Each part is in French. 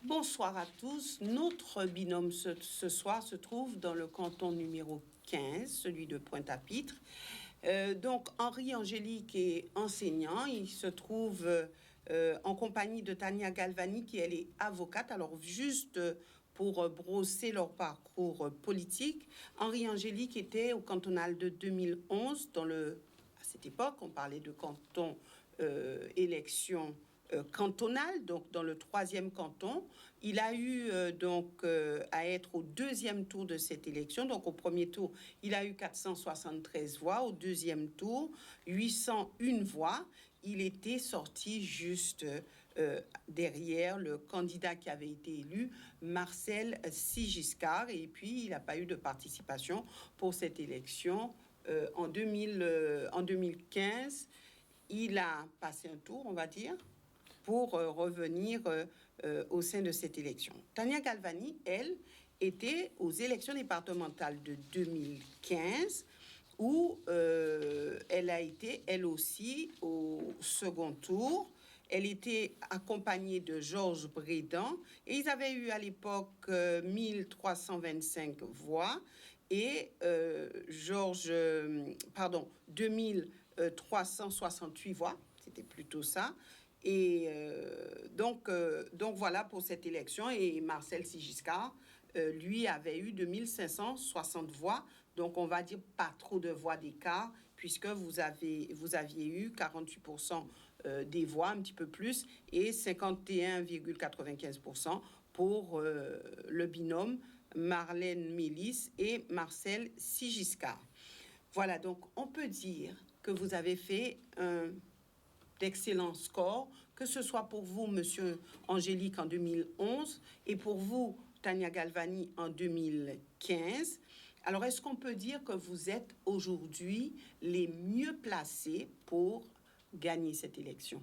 Bonsoir à tous. Notre binôme ce soir se trouve dans le canton numéro 15, celui de Pointe-à-Pitre. Donc, Henri Angélique est enseignant. Il se trouve en compagnie de Tania Galvani, qui elle est avocate. Alors, juste pour brosser leur parcours politique, Henri Angélique était au cantonal de 2011. À cette époque, on parlait de canton élection cantonal, donc dans le 3e canton. Il a eu à être au 2e tour de cette élection. Donc au premier tour, il a eu 473 voix. Au 2e tour, 801 voix. Il était sorti juste derrière le candidat qui avait été élu, Marcel Sigiscard. Et puis, il n'a pas eu de participation pour cette élection. En 2015, il a passé un tour, on va dire, pour revenir au sein de cette élection. Tania Galvani, elle, était aux élections départementales de 2015, où elle a été, elle aussi, au second tour. Elle était accompagnée de Georges Brédan, et ils avaient eu à l'époque 1325 voix, et 2368 voix, c'était plutôt ça. Et donc voilà pour cette élection. Et Marcel Sigiscard, lui, avait eu 2560 voix. Donc, on va dire pas trop de voix d'écart, puisque vous aviez eu 48% des voix, un petit peu plus, et 51,95% pour le binôme Marlène Mélis et Marcel Sigiscard. Voilà, donc on peut dire que vous avez fait d'excellents scores, que ce soit pour vous, Monsieur Angélique, en 2011, et pour vous, Tania Galvani, en 2015. Alors, est-ce qu'on peut dire que vous êtes aujourd'hui les mieux placés pour gagner cette élection?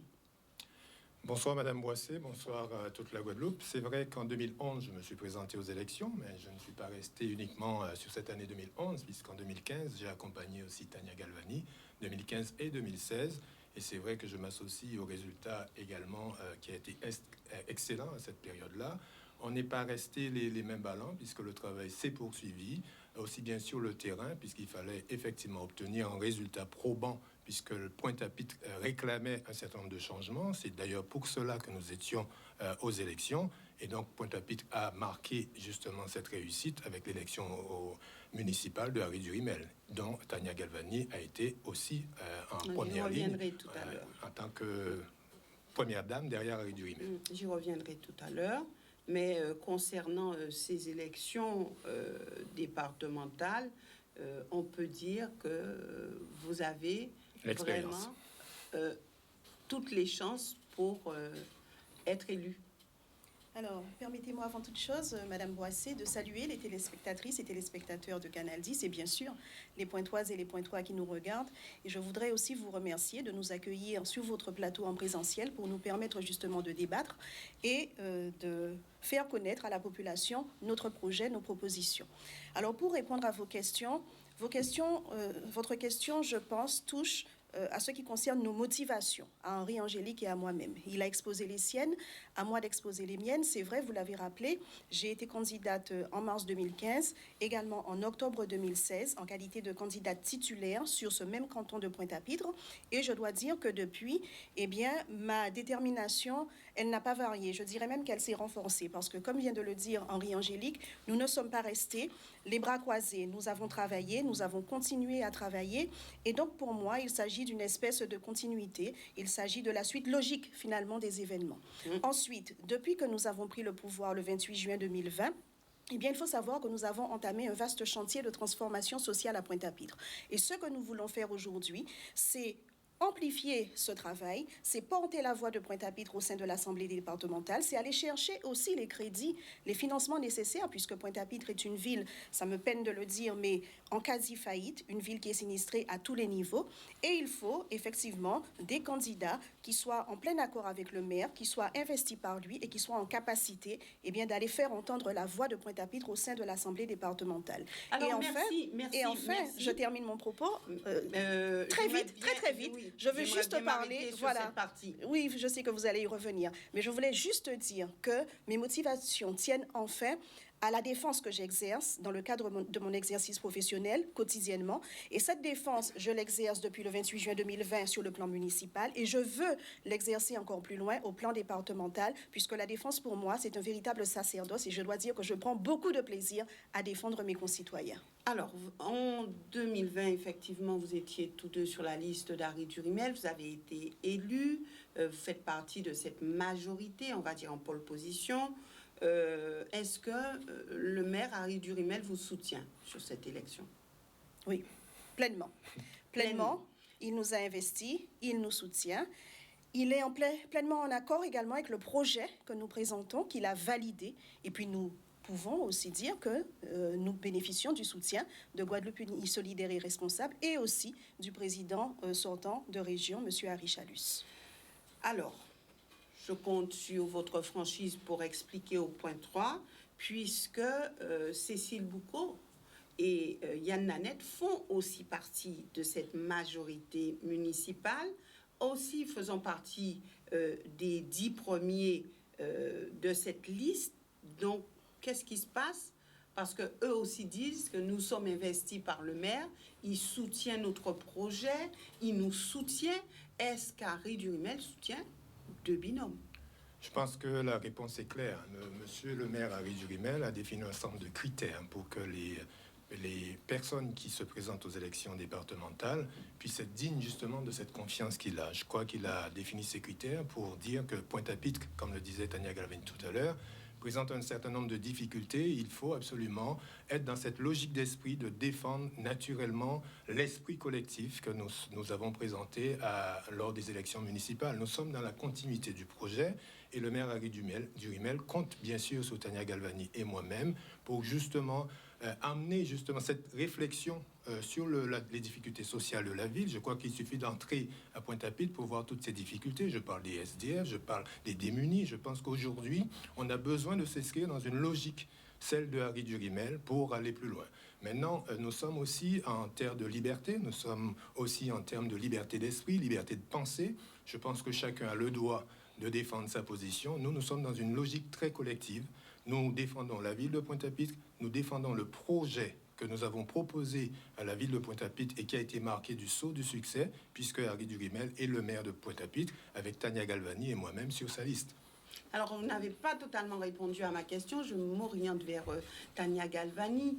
Bonsoir Madame Boissé, bonsoir à toute la Guadeloupe. C'est vrai qu'en 2011, je me suis présenté aux élections, mais je ne suis pas resté uniquement sur cette année 2011, puisqu'en 2015, j'ai accompagné aussi Tania Galvani, 2015 et 2016. Et c'est vrai que je m'associe au résultat également qui a été excellent à cette période-là. On n'est pas resté les mêmes ballants, puisque le travail s'est poursuivi, aussi bien sur le terrain, puisqu'il fallait effectivement obtenir un résultat probant, puisque le Pointe-à-Pitre réclamait un certain nombre de changements. C'est d'ailleurs pour cela que nous étions aux élections. Et donc Pointe-à-Pitre a marqué justement cette réussite avec l'élection municipale de Harry Durimel, dont Tania Galvani a été aussi en première ligne en tant que première dame derrière Harry Durimel. J'y reviendrai tout à l'heure. Mais concernant ces élections départementales, on peut dire que vous avez vraiment toutes les chances pour être élu. Alors, permettez-moi avant toute chose, Madame Boissé, de saluer les téléspectatrices et téléspectateurs de Canal 10 et bien sûr les Pointoises et les Pointois qui nous regardent. Et je voudrais aussi vous remercier de nous accueillir sur votre plateau en présentiel pour nous permettre justement de débattre et de faire connaître à la population notre projet, nos propositions. Alors, pour répondre à votre question, je pense, touche à ce qui concerne nos motivations, à Henri Angélique et à moi-même. Il a exposé les siennes, à moi d'exposer les miennes. C'est vrai, vous l'avez rappelé, j'ai été candidate en mars 2015, également en octobre 2016, en qualité de candidate titulaire sur ce même canton de Pointe-à-Pitre. Et je dois dire que depuis, ma détermination, elle n'a pas varié. Je dirais même qu'elle s'est renforcée, parce que, comme vient de le dire Henri Angélique, nous ne sommes pas restés les bras croisés. Nous avons travaillé, nous avons continué à travailler. Et donc, pour moi, il s'agit d'une espèce de continuité. Il s'agit de la suite logique, finalement, des événements. Ensuite, depuis que nous avons pris le pouvoir le 28 juin 2020, il faut savoir que nous avons entamé un vaste chantier de transformation sociale à Pointe-à-Pitre. Et ce que nous voulons faire aujourd'hui, c'est amplifier ce travail, c'est porter la voix de Pointe-à-Pitre au sein de l'Assemblée départementale, c'est aller chercher aussi les crédits, les financements nécessaires, puisque Pointe-à-Pitre est une ville, ça me peine de le dire, mais en quasi-faillite, une ville qui est sinistrée à tous les niveaux. Et il faut effectivement des candidats qui soient en plein accord avec le maire, qui soient investis par lui et qui soient en capacité d'aller faire entendre la voix de Pointe-à-Pitre au sein de l'Assemblée départementale. Alors, merci. Je termine mon propos très vite. je veux j'aimerais juste bien parler, m'arrêter sur voilà. cette partie. Oui, je sais que vous allez y revenir, mais je voulais juste dire que mes motivations tiennent enfin à la défense que j'exerce dans le cadre de mon exercice professionnel quotidiennement. Et cette défense, je l'exerce depuis le 28 juin 2020 sur le plan municipal et je veux l'exercer encore plus loin au plan départemental, puisque la défense pour moi, c'est un véritable sacerdoce et je dois dire que je prends beaucoup de plaisir à défendre mes concitoyens. Alors, en 2020, effectivement, vous étiez tous deux sur la liste d'Harry Durimel. Vous avez été élus. Vous faites partie de cette majorité, on va dire en pole position. Est-ce que le maire Harry Durimel vous soutient sur cette élection? Oui, pleinement. Pleinement, il nous a investis, il nous soutient. Il est pleinement en accord également avec le projet que nous présentons, qu'il a validé. Et puis nous pouvons aussi dire que nous bénéficions du soutien de Guadeloupe Unie Solidaire et Responsable et aussi du président sortant de région, M. Harry Chalus. Alors, je compte sur votre franchise pour expliquer au point 3, puisque Cécile Boucaud et Yann Nanette font aussi partie de cette majorité municipale, aussi faisant partie des 10 premiers de cette liste. Donc, qu'est-ce qui se passe? Parce qu'eux aussi disent que nous sommes investis par le maire, il soutient notre projet, il nous soutient. Est-ce qu'Harry Durimel soutient deux binômes? Je pense que la réponse est claire. Monsieur le maire Harry Durimel a défini un ensemble de critères pour que les personnes qui se présentent aux élections départementales puissent être dignes justement de cette confiance qu'il a. Je crois qu'il a défini ces critères pour dire que Pointe-à-Pitre, comme le disait Tania Galvani tout à l'heure, présente un certain nombre de difficultés. Il faut absolument être dans cette logique d'esprit de défendre naturellement l'esprit collectif que nous avons présenté lors des élections municipales. Nous sommes dans la continuité du projet et le maire Harry Durimel compte bien sûr sur Tania Galvani et moi-même pour justement amener justement cette réflexion sur les difficultés sociales de la ville. Je crois qu'il suffit d'entrer à Pointe-à-Pitre pour voir toutes ces difficultés. Je parle des SDF, je parle des démunis. Je pense qu'aujourd'hui, on a besoin de s'inscrire dans une logique, celle de Harry Durimel, pour aller plus loin. Maintenant, nous sommes aussi en terre de liberté, nous sommes aussi en termes de liberté d'esprit, liberté de pensée. Je pense que chacun a le droit de défendre sa position. Nous sommes dans une logique très collective. Nous défendons la ville de Pointe-à-Pitre, nous défendons le projet que nous avons proposé à la ville de Pointe-à-Pitre et qui a été marqué du sceau du succès, puisque Harry Durimel est le maire de Pointe-à-Pitre, avec Tania Galvani et moi-même sur sa liste. Alors, vous n'avez pas totalement répondu à ma question. Je m'oriente vers Tania Galvani.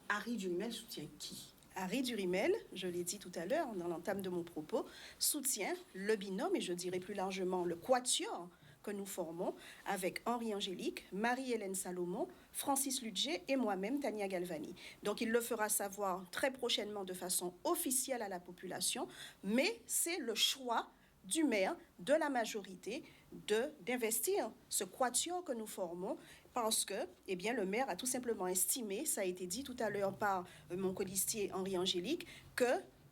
Harry Durimel soutient qui? Harry Durimel, je l'ai dit tout à l'heure dans l'entame de mon propos, soutient le binôme et je dirais plus largement le quatuor que nous formons avec Henri Angélique, Marie-Hélène Salomon, Francis Ludger et moi-même, Tania Galvani. Donc, il le fera savoir très prochainement de façon officielle à la population, mais c'est le choix du maire, de la majorité, d'investir ce quatuor que nous formons parce que, eh bien, le maire a tout simplement estimé, ça a été dit tout à l'heure par mon colistier Henri Angélique, que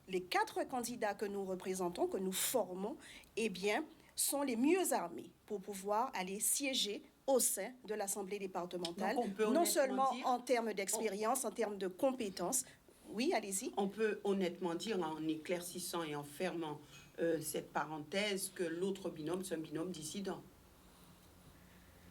les 4 candidats que nous représentons, que nous formons, eh bien, sont les mieux armés pour pouvoir aller siéger au sein de l'Assemblée départementale, non seulement en termes d'expérience, en termes de compétences. Oui, allez-y. On peut honnêtement dire, en éclaircissant et en fermant cette parenthèse, que l'autre binôme, c'est un binôme dissident.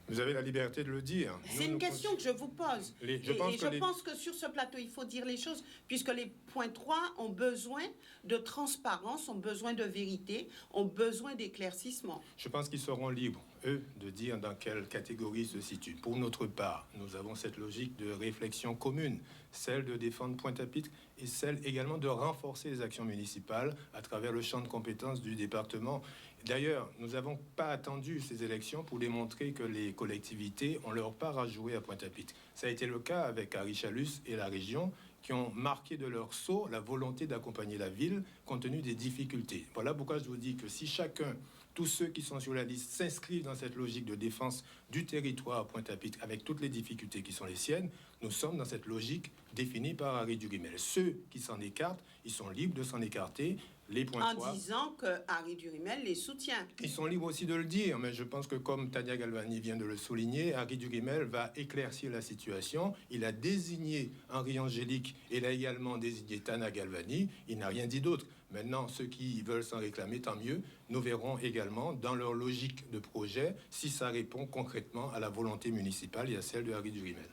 Vous avez la liberté de le dire. C'est une question que je vous pose. Je pense que sur ce plateau, il faut dire les choses, puisque les points 3 ont besoin de transparence, ont besoin de vérité, ont besoin d'éclaircissement. Je pense qu'ils seront libres, eux, de dire dans quelle catégorie ils se situent. Pour notre part, nous avons cette logique de réflexion commune, celle de défendre Pointe-à-Pitre et celle également de renforcer les actions municipales à travers le champ de compétences du département. D'ailleurs, nous n'avons pas attendu ces élections pour démontrer que les collectivités ont leur part à jouer à Pointe-à-Pitre. Ça a été le cas avec Harry Chalus et la région qui ont marqué de leur sceau la volonté d'accompagner la ville compte tenu des difficultés. Voilà pourquoi je vous dis que si chacun, tous ceux qui sont sur la liste s'inscrivent dans cette logique de défense du territoire à Pointe-à-Pitre avec toutes les difficultés qui sont les siennes, nous sommes dans cette logique définie par Harry Durimel. Ceux qui s'en écartent, ils sont libres de s'en écarter. les points En disant que Harry Durimel les soutient. Ils sont libres aussi de le dire, mais je pense que comme Tania Galvani vient de le souligner, Harry Durimel va éclaircir la situation. Il a désigné Henri Angélique et il a également désigné Tania Galvani. Il n'a rien dit d'autre. Maintenant, ceux qui veulent s'en réclamer, tant mieux. Nous verrons également dans leur logique de projet si ça répond concrètement à la volonté municipale et à celle de Harry Durimel.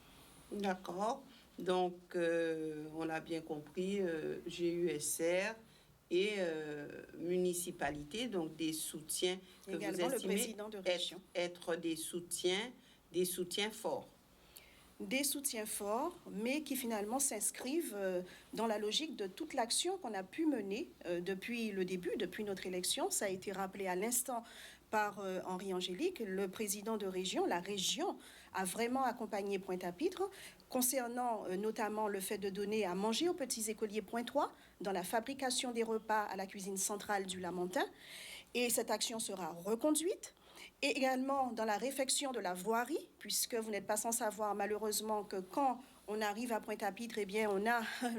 D'accord. Donc, on l'a bien compris, GUSR et municipalité, donc des soutiens que également vous le estimez président de région. être des soutiens forts. Des soutiens forts, mais qui finalement s'inscrivent dans la logique de toute l'action qu'on a pu mener depuis le début, depuis notre élection. Ça a été rappelé à l'instant par Henri Angélique, le président de région. La région a vraiment accompagné Pointe-à-Pitre concernant notamment le fait de donner à manger aux petits écoliers pointois dans la fabrication des repas à la cuisine centrale du Lamentin. Et cette action sera reconduite. Et également dans la réfection de la voirie, puisque vous n'êtes pas sans savoir malheureusement que quand on arrive à Pointe-à-Pitre, eh bien,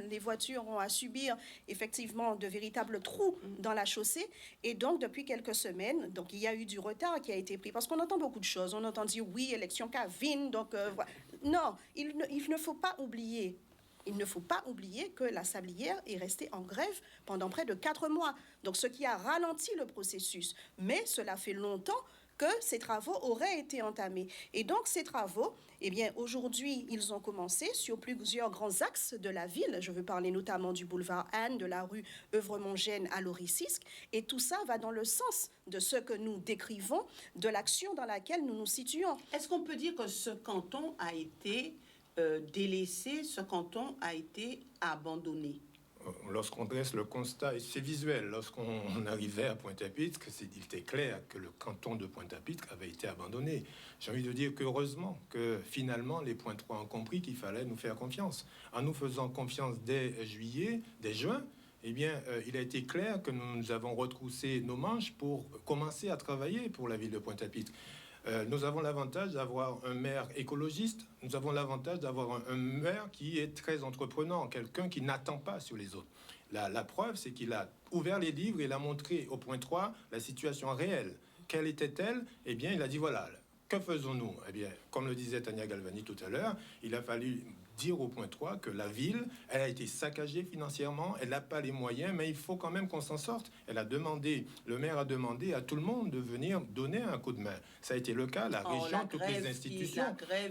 les voitures ont à subir effectivement de véritables trous dans la chaussée. Et donc, depuis quelques semaines, donc, il y a eu du retard qui a été pris. Parce qu'on entend beaucoup de choses. On entend dire, oui, élection Cavine. Donc, voilà. Non, il ne faut pas oublier. Il ne faut pas oublier que la sablière est restée en grève pendant près de 4 mois. Donc, ce qui a ralenti le processus. Mais cela fait longtemps que ces travaux auraient été entamés. Et donc, ces travaux, eh bien, aujourd'hui, ils ont commencé sur plusieurs grands axes de la ville. Je veux parler notamment du boulevard Anne, de la rue Œvremont-Gênes à Loricisque. Et tout ça va dans le sens de ce que nous décrivons, de l'action dans laquelle nous nous situons. Est-ce qu'on peut dire que ce canton a été délaissé, ce canton a été abandonné? Lorsqu'on dresse le constat, et c'est visuel, lorsqu'on arrivait à Pointe-à-Pitre, il était clair que le canton de Pointe-à-Pitre avait été abandonné. J'ai envie de dire qu'heureusement que finalement les Pointois ont compris qu'il fallait nous faire confiance. En nous faisant confiance dès juin, eh bien, il a été clair que nous avons retroussé nos manches pour commencer à travailler pour la ville de Pointe-à-Pitre. Nous avons l'avantage d'avoir un maire écologiste, nous avons l'avantage d'avoir un maire qui est très entreprenant, quelqu'un qui n'attend pas sur les autres. La preuve, c'est qu'il a ouvert les livres et il a montré au point 3 la situation réelle. Quelle était-elle? Eh bien, il a dit, voilà, que faisons-nous? Eh bien, comme le disait Tania Galvani tout à l'heure, il a fallu dire au point 3 que la ville, elle a été saccagée financièrement, elle n'a pas les moyens, mais il faut quand même qu'on s'en sorte. Le maire a demandé à tout le monde de venir donner un coup de main. Ça a été le cas, la région, toutes les institutions.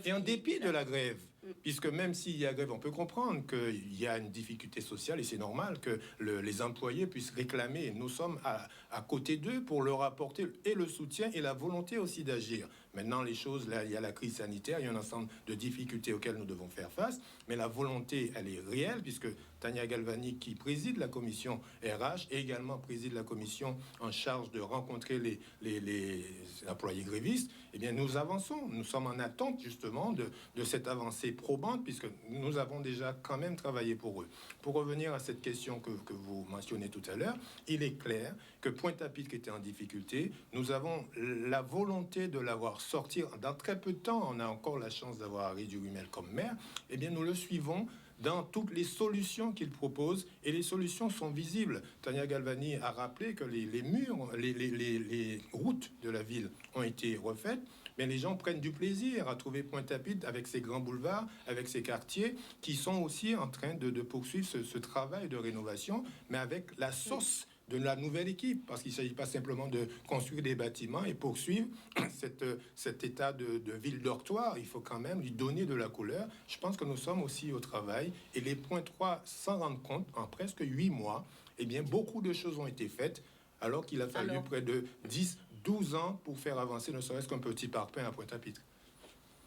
Et en dépit de la grève, puisque même s'il y a grève, on peut comprendre qu'il y a une difficulté sociale et c'est normal que les employés puissent réclamer. Nous sommes à côté d'eux pour leur apporter et le soutien et la volonté aussi d'agir. Maintenant, les choses, là, il y a la crise sanitaire, il y a un ensemble de difficultés auxquelles nous devons faire face, mais la volonté, elle est réelle, puisque Tania Galvani, qui préside la commission RH, et également préside la commission en charge de rencontrer les employés grévistes, eh bien, nous avançons. Nous sommes en attente, justement, de cette avancée probante, puisque nous avons déjà quand même travaillé pour eux. Pour revenir à cette question que vous mentionnez tout à l'heure, il est clair que Pointe-à-Pitre était en difficulté. Nous avons la volonté de l'avoir sortir dans très peu de temps. On a encore la chance d'avoir Harry Durimel comme maire. Eh bien, nous le suivons dans toutes les solutions qu'il propose, et les solutions sont visibles. Tania Galvani a rappelé que les murs, les routes de la ville ont été refaites, mais les gens prennent du plaisir à trouver Pointe-à-Pitre avec ses grands boulevards, avec ses quartiers, qui sont aussi en train de poursuivre ce travail de rénovation, mais avec la sauce de la nouvelle équipe, parce qu'il ne s'agit pas simplement de construire des bâtiments et poursuivre cet état de ville dortoir. Il faut quand même lui donner de la couleur. Je pense que nous sommes aussi au travail, et les points 3 s'en rendent compte en presque 8 mois. Eh bien, beaucoup de choses ont été faites, alors qu'il a fallu près de 10-12 ans pour faire avancer ne serait-ce qu'un petit parpaing à Pointe-à-Pitre.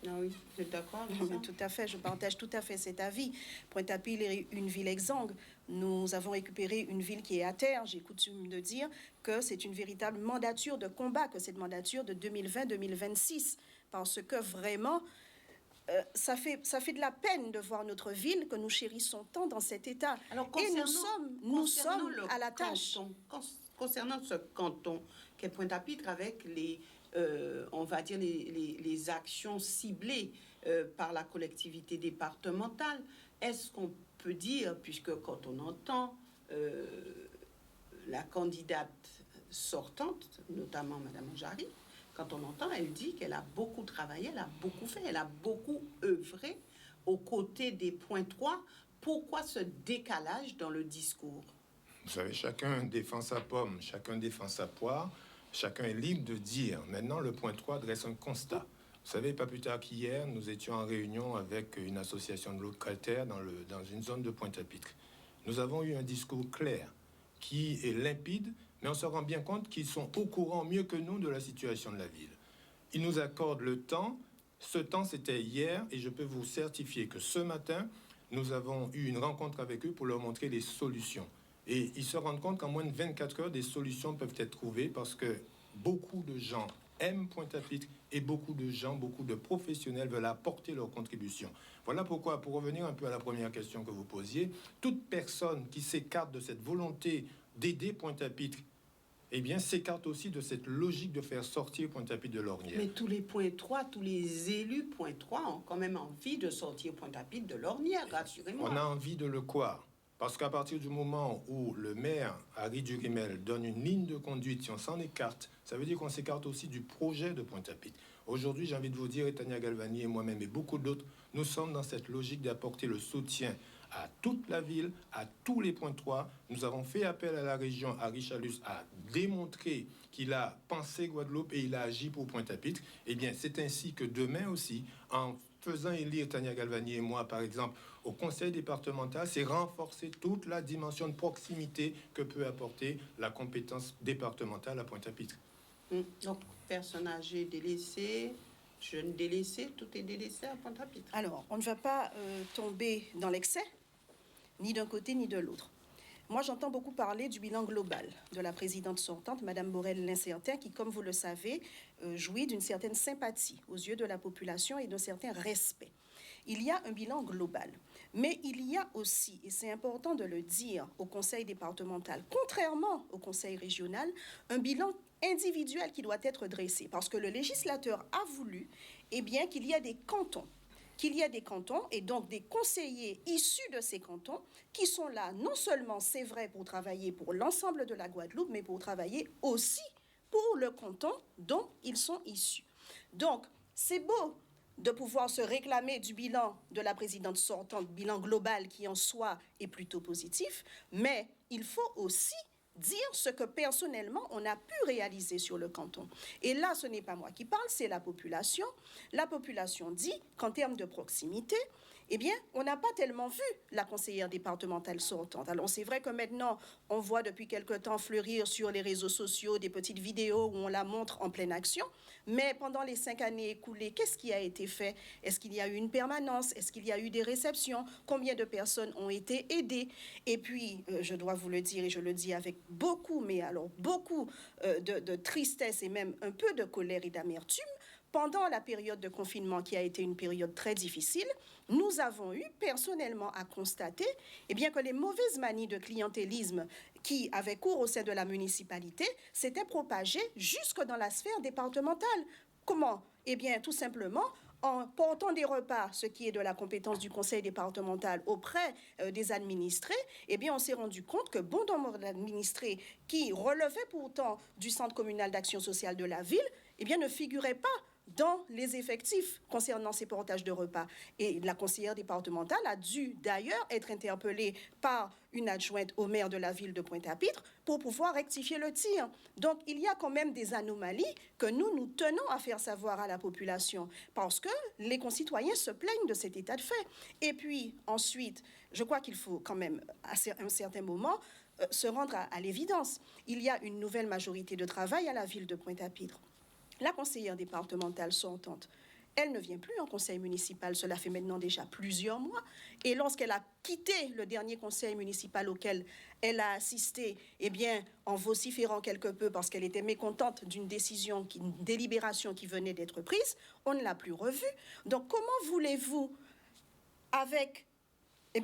Ah oui, vous êtes d'accord? Tout à fait, je partage tout à fait cet avis. Pointe-à-Pitre est une ville exsangue. Nous avons récupéré une ville qui est à terre. J'ai coutume de dire que c'est une véritable mandature de combat, que cette mandature de 2020-2026, parce que vraiment, ça fait de la peine de voir notre ville que nous chérissons tant dans cet état. Alors, et nous sommes à la tâche. Concernant ce canton qu'est Pointe-à-Pitre, avec on va dire les actions ciblées par la collectivité départementale, est-ce qu'on peut dire, puisque quand on entend la candidate sortante, notamment Mme Ojari, quand on entend, elle dit qu'elle a beaucoup travaillé, elle a beaucoup fait, elle a beaucoup œuvré aux côtés des points 3. Pourquoi ce décalage dans le discours? Vous savez, chacun défend sa pomme, chacun défend sa poire, chacun est libre de dire. Maintenant, le point 3 dresse un constat. Vous savez, pas plus tard qu'hier, nous étions en réunion avec une association de locataires dans une zone de Pointe-à-Pitre. Nous avons eu un discours clair, qui est limpide, mais on se rend bien compte qu'ils sont au courant mieux que nous de la situation de la ville. Ils nous accordent le temps. Ce temps, c'était hier, et je peux vous certifier que ce matin, nous avons eu une rencontre avec eux pour leur montrer les solutions. Et ils se rendent compte qu'en moins de 24 heures, des solutions peuvent être trouvées parce que beaucoup de gens aiment Pointe-à-Pitre et beaucoup de gens, beaucoup de professionnels veulent apporter leur contribution. Voilà pourquoi, pour revenir un peu à la première question que vous posiez, toute personne qui s'écarte de cette volonté d'aider Pointe-à-Pitre, eh bien, s'écarte aussi de cette logique de faire sortir Pointe-à-Pitre de l'ornière. Mais tous les points 3, tous les élus points 3 ont quand même envie de sortir Pointe-à-Pitre de l'ornière, rassurez-moi. On a envie de le croire. Parce qu'à partir du moment où le maire, Harry Durimel, donne une ligne de conduite, si on s'en écarte, ça veut dire qu'on s'écarte aussi du projet de Pointe-à-Pitre. Aujourd'hui, j'ai envie de vous dire, et Tania Galvani et moi-même et beaucoup d'autres, nous sommes dans cette logique d'apporter le soutien à toute la ville, à tous les points 3. Nous avons fait appel à la région, à Richalus, à démontrer qu'il a pensé Guadeloupe et il a agi pour Pointe-à-Pitre. Eh bien, c'est ainsi que demain aussi, en faisant élire Tania Galvani et moi, par exemple, au conseil départemental, c'est renforcer toute la dimension de proximité que peut apporter la compétence départementale à Pointe-à-Pitre. Donc, personnes âgées délaissées, jeunes délaissés, tout est délaissé à Pointe-à-Pitre. Alors, on ne va pas tomber dans l'excès, ni d'un côté ni de l'autre. Moi, j'entends beaucoup parler du bilan global de la présidente sortante, Mme Borel-Lincertin, qui, comme vous le savez, jouit d'une certaine sympathie aux yeux de la population et d'un certain respect. Il y a un bilan global, mais il y a aussi, et c'est important de le dire, au conseil départemental, contrairement au conseil régional, un bilan individuel qui doit être dressé, parce que le législateur a voulu, eh bien, qu'il y ait des cantons et donc des conseillers issus de ces cantons qui sont là non seulement, c'est vrai, pour travailler pour l'ensemble de la Guadeloupe, mais pour travailler aussi pour le canton dont ils sont issus. Donc, c'est beau de pouvoir se réclamer du bilan de la présidente sortante, bilan global qui en soi est plutôt positif, mais il faut aussi dire ce que personnellement on a pu réaliser sur le canton. Et là, ce n'est pas moi qui parle, c'est la population. La population dit qu'en termes de proximité, eh bien, on n'a pas tellement vu la conseillère départementale sortante. Alors, c'est vrai que maintenant, on voit depuis quelque temps fleurir sur les réseaux sociaux des petites vidéos où on la montre en pleine action. Mais pendant les 5 années écoulées, qu'est-ce qui a été fait? Est-ce qu'il y a eu une permanence? Est-ce qu'il y a eu des réceptions? Combien de personnes ont été aidées? Et puis, je dois vous le dire, et je le dis avec beaucoup, mais alors beaucoup de tristesse et même un peu de colère et d'amertume, pendant la période de confinement qui a été une période très difficile, nous avons eu personnellement à constater eh bien, que les mauvaises manies de clientélisme qui avaient cours au sein de la municipalité s'étaient propagées jusque dans la sphère départementale. Comment? Eh bien, tout simplement en portant des repas, ce qui est de la compétence du conseil départemental auprès des administrés, eh bien, on s'est rendu compte que bon nombre d'administrés qui relevaient pourtant du centre communal d'action sociale de la ville, eh bien, ne figuraient pas dans les effectifs concernant ces portages de repas. Et la conseillère départementale a dû d'ailleurs être interpellée par une adjointe au maire de la ville de Pointe-à-Pitre pour pouvoir rectifier le tir. Donc, il y a quand même des anomalies que nous tenons à faire savoir à la population parce que les concitoyens se plaignent de cet état de fait. Et puis, ensuite, je crois qu'il faut quand même, à un certain moment, se rendre à l'évidence. Il y a une nouvelle majorité de travail à la ville de Pointe-à-Pitre. La conseillère départementale sortante, elle ne vient plus en conseil municipal, cela fait maintenant déjà plusieurs mois. Et lorsqu'elle a quitté le dernier conseil municipal auquel elle a assisté, eh bien, en vociférant quelque peu parce qu'elle était mécontente d'une décision, une délibération qui venait d'être prise, on ne l'a plus revue. Donc, comment voulez-vous, avec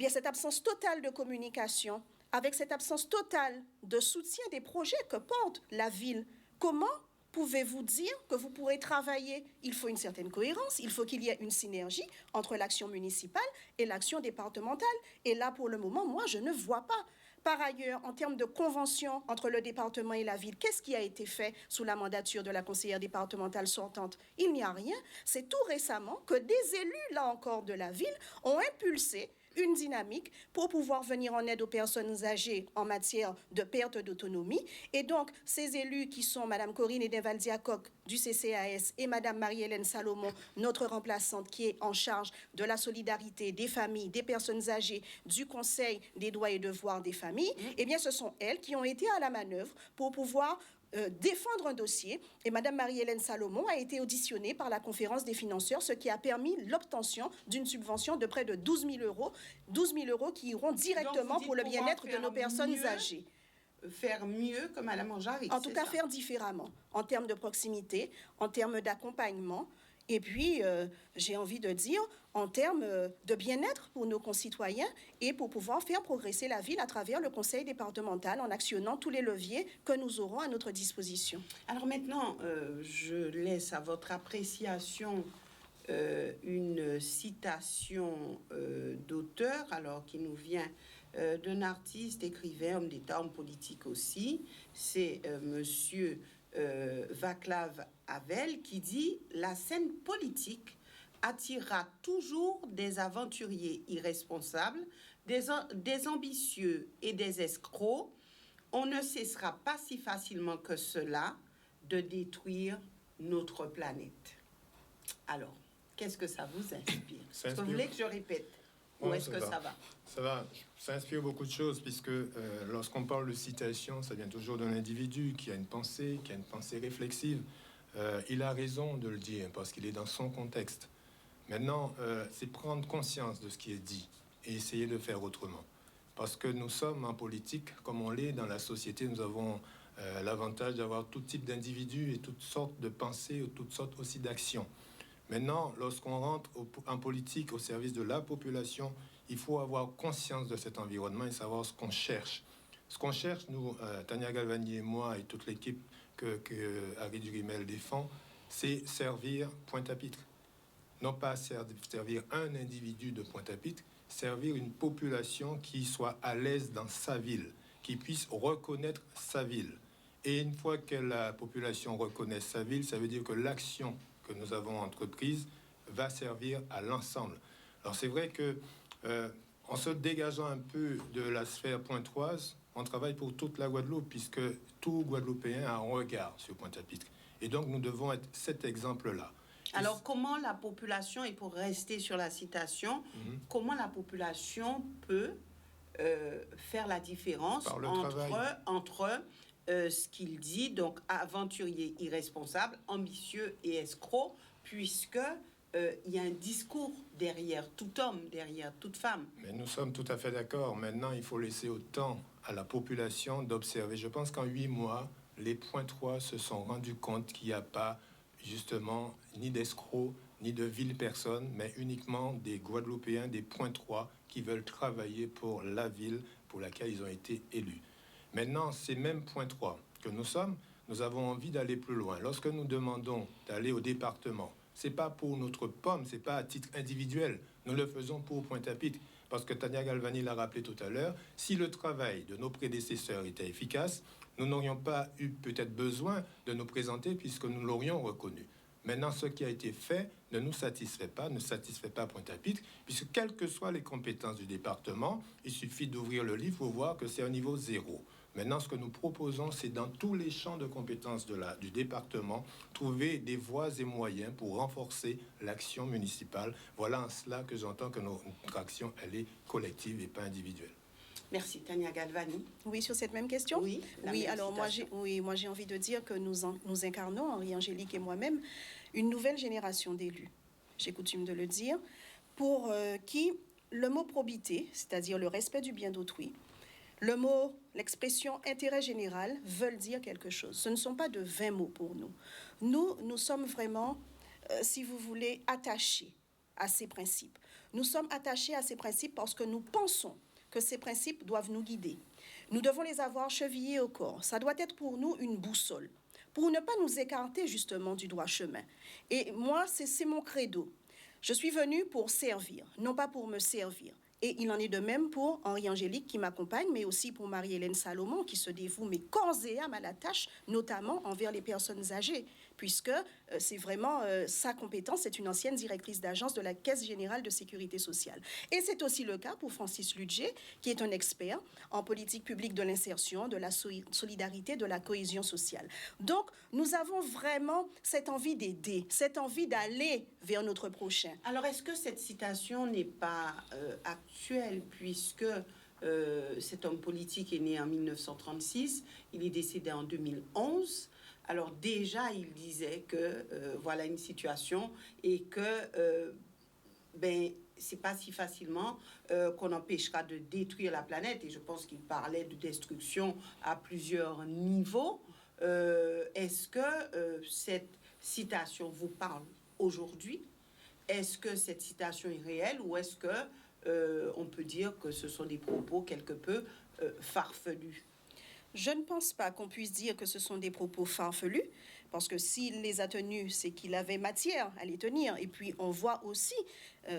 cette absence totale de communication, avec cette absence totale de soutien des projets que porte la ville, comment pouvez-vous dire que vous pourrez travailler? Il faut une certaine cohérence, il faut qu'il y ait une synergie entre l'action municipale et l'action départementale. Et là, pour le moment, moi, je ne vois pas. Par ailleurs, en termes de convention entre le département et la ville, qu'est-ce qui a été fait sous la mandature de la conseillère départementale sortante? Il n'y a rien. C'est tout récemment que des élus, là encore, de la ville ont impulsé une dynamique pour pouvoir venir en aide aux personnes âgées en matière de perte d'autonomie. Et donc, ces élus qui sont Mme Corinne Edenvaldiacoc du CCAS et Mme Marie-Hélène Salomon, notre remplaçante qui est en charge de la solidarité des familles, des personnes âgées, du Conseil des droits et devoirs des familles, eh bien, ce sont elles qui ont été à la manœuvre pour pouvoir défendre un dossier. Et Mme Marie-Hélène Salomon a été auditionnée par la conférence des financeurs, ce qui a permis l'obtention d'une subvention de près de 12 000 euros, 12 000 euros qui iront directement pour le bien-être de nos personnes âgées. Faire mieux que Mme Anjari. En tout cas, faire différemment, en termes de proximité, en termes d'accompagnement. Et puis, j'ai envie de dire, en termes de bien-être pour nos concitoyens et pour pouvoir faire progresser la ville à travers le conseil départemental en actionnant tous les leviers que nous aurons à notre disposition. Alors maintenant, je laisse à votre appréciation une citation d'auteur, alors qui nous vient d'un artiste, écrivain, homme d'État, homme politique aussi. C'est monsieur Václav Havel qui dit « La scène politique attirera toujours des aventuriers irresponsables, des ambitieux et des escrocs. On ne cessera pas si facilement que cela de détruire notre planète. » Alors, qu'est-ce que ça vous inspire? Est-ce que vous voulez que je répète? Ou est-ce que ça va? Ça va. Ça inspire beaucoup de choses, puisque lorsqu'on parle de citation, ça vient toujours d'un individu qui a une pensée réflexive. Il a raison de le dire, parce qu'il est dans son contexte. Maintenant, c'est prendre conscience de ce qui est dit et essayer de faire autrement. Parce que nous sommes en politique, comme on l'est dans la société, nous avons l'avantage d'avoir tout type d'individus et toutes sortes de pensées, ou toutes sortes aussi d'actions. Maintenant, lorsqu'on rentre en politique au service de la population, il faut avoir conscience de cet environnement et savoir ce qu'on cherche. Ce qu'on cherche, nous, Tania Galvani et moi et toute l'équipe que Harry Durimel défend, c'est servir Pointe-à-Pitre. Non pas servir un individu de Pointe-à-Pitre, servir une population qui soit à l'aise dans sa ville, qui puisse reconnaître sa ville. Et une fois que la population reconnaît sa ville, ça veut dire que l'action que nous avons entreprise va servir à l'ensemble. Alors c'est vrai que en se dégageant un peu de la sphère pointoise, on travaille pour toute la Guadeloupe, puisque tout Guadeloupéen a un regard sur Pointe-à-Pitre. Et donc nous devons être cet exemple-là. Alors comment la population, et pour rester sur la citation, comment la population peut faire la différence entre ce qu'il dit, donc aventurier irresponsable, ambitieux et escroc, puisque il y a un discours derrière tout homme, derrière toute femme. Mais nous sommes tout à fait d'accord. Maintenant, il faut laisser autant à la population d'observer. Je pense qu'en 8 mois, les Pointois se sont rendus compte qu'il n'y a pas justement ni d'escrocs, ni de villes personnes, mais uniquement des Guadeloupéens, des Pointois qui veulent travailler pour la ville pour laquelle ils ont été élus. Maintenant, ces mêmes Pointois que nous sommes, nous avons envie d'aller plus loin. Lorsque nous demandons d'aller au département, c'est pas pour notre pomme, c'est pas à titre individuel. Nous le faisons pour Pointe-à-Pitre. Parce que Tania Galvani l'a rappelé tout à l'heure, si le travail de nos prédécesseurs était efficace, nous n'aurions pas eu peut-être besoin de nous présenter puisque nous l'aurions reconnu. Maintenant, ce qui a été fait ne nous satisfait pas, ne satisfait pas Pointe-à-Pitre, puisque quelles que soient les compétences du département, il suffit d'ouvrir le livre pour voir que c'est un niveau 0. Maintenant, ce que nous proposons, c'est dans tous les champs de compétences du département, trouver des voies et moyens pour renforcer l'action municipale. Voilà en cela que j'entends que notre action, elle est collective et pas individuelle. Merci, Tania Galvani. Oui, sur cette même question. Oui, alors moi j'ai envie de dire que nous incarnons, Henri-Angélique et moi-même, une nouvelle génération d'élus. J'ai coutume de le dire, pour qui le mot probité, c'est-à-dire le respect du bien d'autrui, le mot, l'expression intérêt général veulent dire quelque chose. Ce ne sont pas de 20 mots pour nous. Nous sommes vraiment, si vous voulez, attachés à ces principes. Nous sommes attachés à ces principes parce que nous pensons que ces principes doivent nous guider. Nous devons les avoir chevillés au corps. Ça doit être pour nous une boussole, pour ne pas nous écarter justement du droit chemin. Et moi, c'est mon credo. Je suis venue pour servir, non pas pour me servir. Et il en est de même pour Henri-Angélique qui m'accompagne, mais aussi pour Marie-Hélène Salomon qui se dévoue mais corps et âme à la tâche, notamment envers les personnes âgées, puisque c'est vraiment sa compétence. C'est une ancienne directrice d'agence de la Caisse générale de sécurité sociale. Et c'est aussi le cas pour Francis Ludger, qui est un expert en politique publique de l'insertion, de la solidarité, de la cohésion sociale. Donc, nous avons vraiment cette envie d'aider, cette envie d'aller vers notre prochain. Alors, est-ce que cette citation n'est pas actuelle, puisque cet homme politique est né en 1936, il est décédé en 2011. Alors déjà, il disait que voilà une situation et que c'est pas si facilement qu'on empêchera de détruire la planète. Et je pense qu'il parlait de destruction à plusieurs niveaux. Est-ce que cette citation vous parle aujourd'hui? Est-ce que cette citation est réelle ou est-ce que on peut dire que ce sont des propos quelque peu farfelus? Je ne pense pas qu'on puisse dire que ce sont des propos farfelus, parce que s'il les a tenus, c'est qu'il avait matière à les tenir. Et puis, on voit aussi,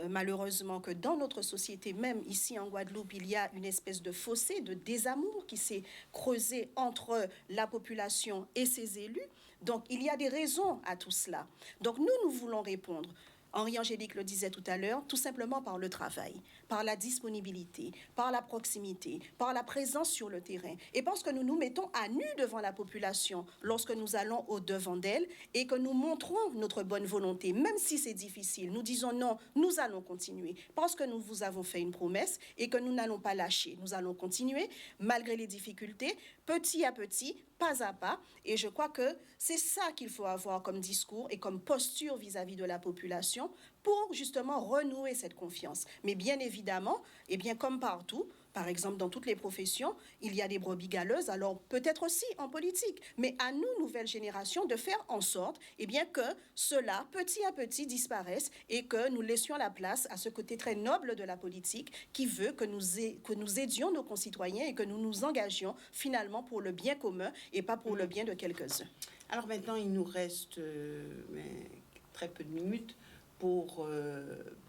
malheureusement, que dans notre société, même ici en Guadeloupe, il y a une espèce de fossé, de désamour qui s'est creusé entre la population et ses élus. Donc, il y a des raisons à tout cela. Donc, nous voulons répondre. Henri-Angélique le disait tout à l'heure, tout simplement par le travail, par la disponibilité, par la proximité, par la présence sur le terrain. Et parce que nous nous mettons à nu devant la population lorsque nous allons au-devant d'elle et que nous montrons notre bonne volonté, même si c'est difficile. Nous disons non, nous allons continuer parce que nous vous avons fait une promesse et que nous n'allons pas lâcher. Nous allons continuer malgré les difficultés, petit à petit, pas à pas. Et je crois que c'est ça qu'il faut avoir comme discours et comme posture vis-à-vis de la population pour justement renouer cette confiance. Mais bien évidemment, et bien comme partout, par exemple dans toutes les professions, il y a des brebis galeuses, alors peut-être aussi en politique, mais à nous, nouvelle génération, de faire en sorte bien, que cela, petit à petit, disparaisse et que nous laissions la place à ce côté très noble de la politique qui veut que nous aidions nos concitoyens et que nous nous engagions finalement pour le bien commun et pas pour le bien de quelques-uns. Alors maintenant, il nous reste très peu de minutes pour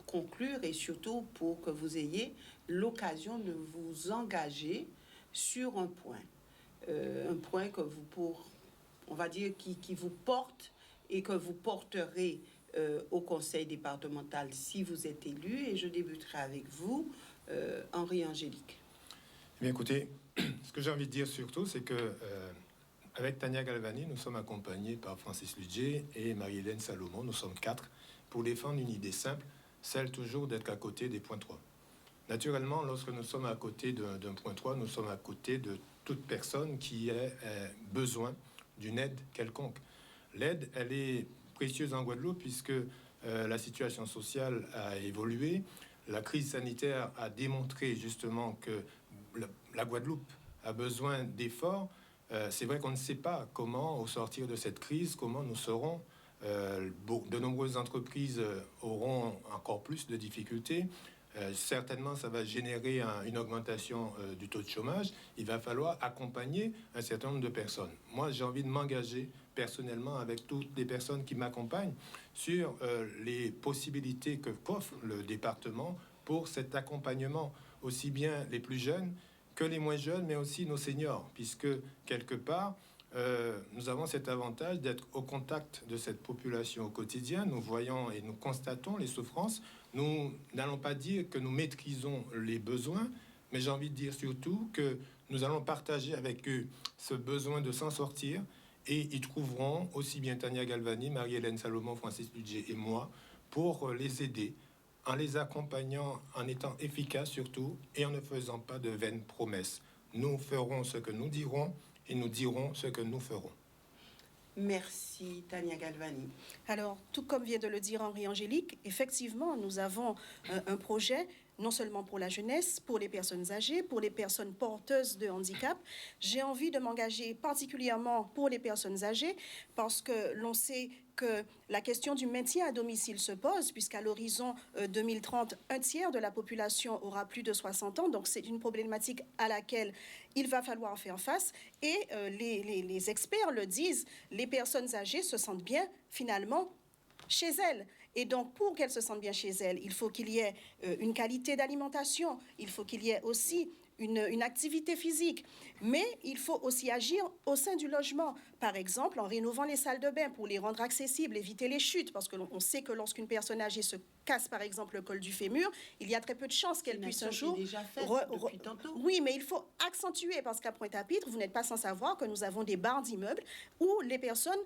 conclure et surtout pour que vous ayez l'occasion de vous engager sur un point que vous on va dire qui vous porte et que vous porterez au conseil départemental si vous êtes élu. Et je débuterai avec vous, Henri-Angélique. Bien, écoutez, ce que j'ai envie de dire surtout, c'est que avec Tania Galvani, nous sommes accompagnés par Francis Ludger et Marie-Hélène Salomon. Nous sommes 4 pour défendre une idée simple, celle toujours d'être à côté des points 3. Naturellement, lorsque nous sommes à côté d'un point 3, nous sommes à côté de toute personne qui a besoin d'une aide quelconque. L'aide, elle est précieuse en Guadeloupe puisque la situation sociale a évolué. La crise sanitaire a démontré justement que la Guadeloupe a besoin d'efforts. C'est vrai qu'on ne sait pas comment, au sortir de cette crise, comment nous serons. De nombreuses entreprises auront encore plus de difficultés. Certainement, ça va générer une augmentation du taux de chômage. Il va falloir accompagner un certain nombre de personnes. Moi, j'ai envie de m'engager personnellement avec toutes les personnes qui m'accompagnent sur les possibilités qu'offre le département pour cet accompagnement, aussi bien les plus jeunes que les moins jeunes, mais aussi nos seniors, puisque quelque part, nous avons cet avantage d'être au contact de cette population au quotidien. Nous voyons et nous constatons les souffrances. Nous n'allons pas dire que nous maîtrisons les besoins, mais j'ai envie de dire surtout que nous allons partager avec eux ce besoin de s'en sortir et ils trouveront aussi bien Tania Galvani, Marie-Hélène Salomon, Francis Ludger et moi pour les aider en les accompagnant, en étant efficaces surtout et en ne faisant pas de vaines promesses. Nous ferons ce que nous dirons et nous dirons ce que nous ferons. Merci, Tania Galvani. Alors, tout comme vient de le dire Henri-Angélique, effectivement, nous avons un projet non seulement pour la jeunesse, pour les personnes âgées, pour les personnes porteuses de handicap. J'ai envie de m'engager particulièrement pour les personnes âgées parce que l'on sait que la question du maintien à domicile se pose, puisqu'à l'horizon 2030, un tiers de la population aura plus de 60 ans. Donc, c'est une problématique à laquelle il va falloir faire face. Et les experts le disent, les personnes âgées se sentent bien, finalement, chez elles. Et donc, pour qu'elles se sentent bien chez elles, il faut qu'il y ait une qualité d'alimentation, il faut qu'il y ait aussi une activité physique. Mais il faut aussi agir au sein du logement. Par exemple, en rénovant les salles de bain pour les rendre accessibles, éviter les chutes. Parce qu'on sait que lorsqu'une personne âgée se casse, par exemple, le col du fémur, il y a très peu de chances qu'elle puisse un jour... déjà faite depuis tantôt. Oui, mais il faut accentuer. Parce qu'à Pointe-à-Pitre, vous n'êtes pas sans savoir que nous avons des barres d'immeubles où les personnes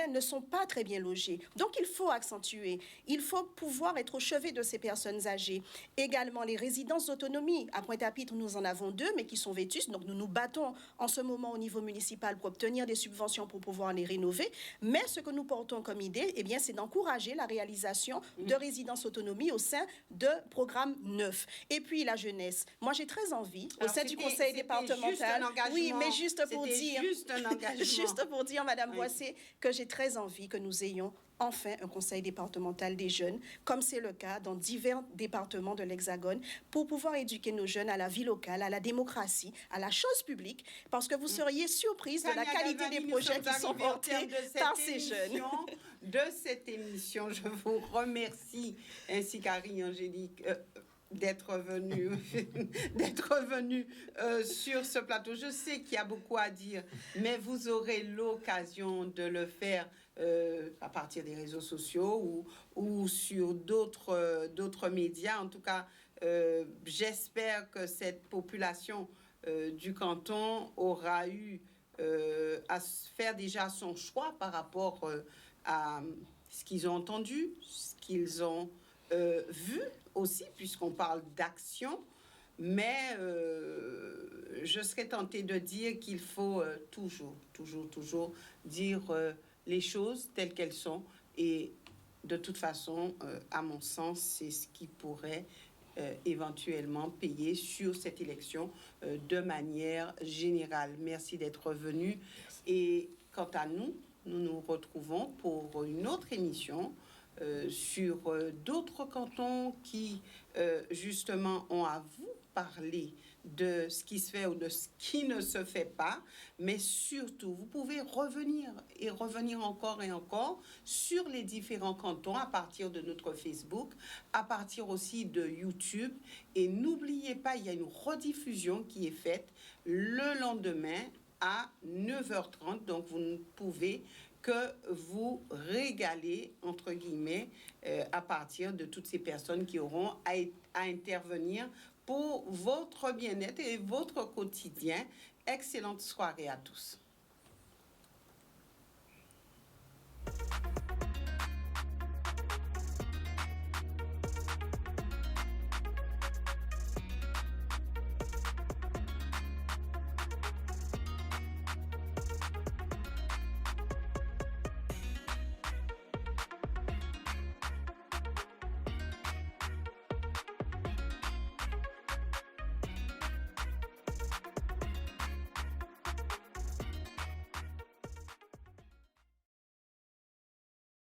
ne sont pas très bien logées. Donc, il faut accentuer. Il faut pouvoir être au chevet de ces personnes âgées. Également, les résidences d'autonomie. À Pointe-à-Pitre, nous en avons 2, mais qui sont vétustes. Donc, nous nous battons en ce moment au niveau municipal pour obtenir des subventions pour pouvoir les rénover. Mais ce que nous portons comme idée, c'est d'encourager la réalisation de résidences autonomie au sein de programmes neufs. Et puis, la jeunesse. Moi, j'ai très envie, au sein du conseil départemental... Oui, mais juste pour dire, Madame Boissé, que j'ai très envie que nous ayons enfin un conseil départemental des jeunes, comme c'est le cas dans divers départements de l'Hexagone, pour pouvoir éduquer nos jeunes à la vie locale, à la démocratie, à la chose publique, parce que vous seriez surprise de la qualité des projets qui sont portés par ces jeunes. De cette émission, je vous remercie, ainsi qu'Harry-Angélique, d'être venu sur ce plateau. Je sais qu'il y a beaucoup à dire, mais vous aurez l'occasion de le faire à partir des réseaux sociaux ou sur d'autres médias. En tout cas, j'espère que cette population du canton aura eu à faire déjà son choix par rapport à ce qu'ils ont entendu, ce qu'ils ont vu aussi, puisqu'on parle d'action. Mais je serais tentée de dire qu'il faut toujours dire les choses telles qu'elles sont. Et de toute façon, à mon sens, c'est ce qui pourrait éventuellement payer sur cette élection de manière générale. Merci d'être venu. Et quant à nous, nous nous retrouvons pour une autre émission sur d'autres cantons qui, justement, ont à vous parler de ce qui se fait ou de ce qui ne se fait pas, mais surtout, vous pouvez revenir et revenir encore et encore sur les différents cantons à partir de notre Facebook, à partir aussi de YouTube. Et n'oubliez pas, il y a une rediffusion qui est faite le lendemain à 9h30, donc vous ne pouvez que vous régaler, entre guillemets, à partir de toutes ces personnes qui auront à intervenir pour votre bien-être et votre quotidien. Excellente soirée à tous.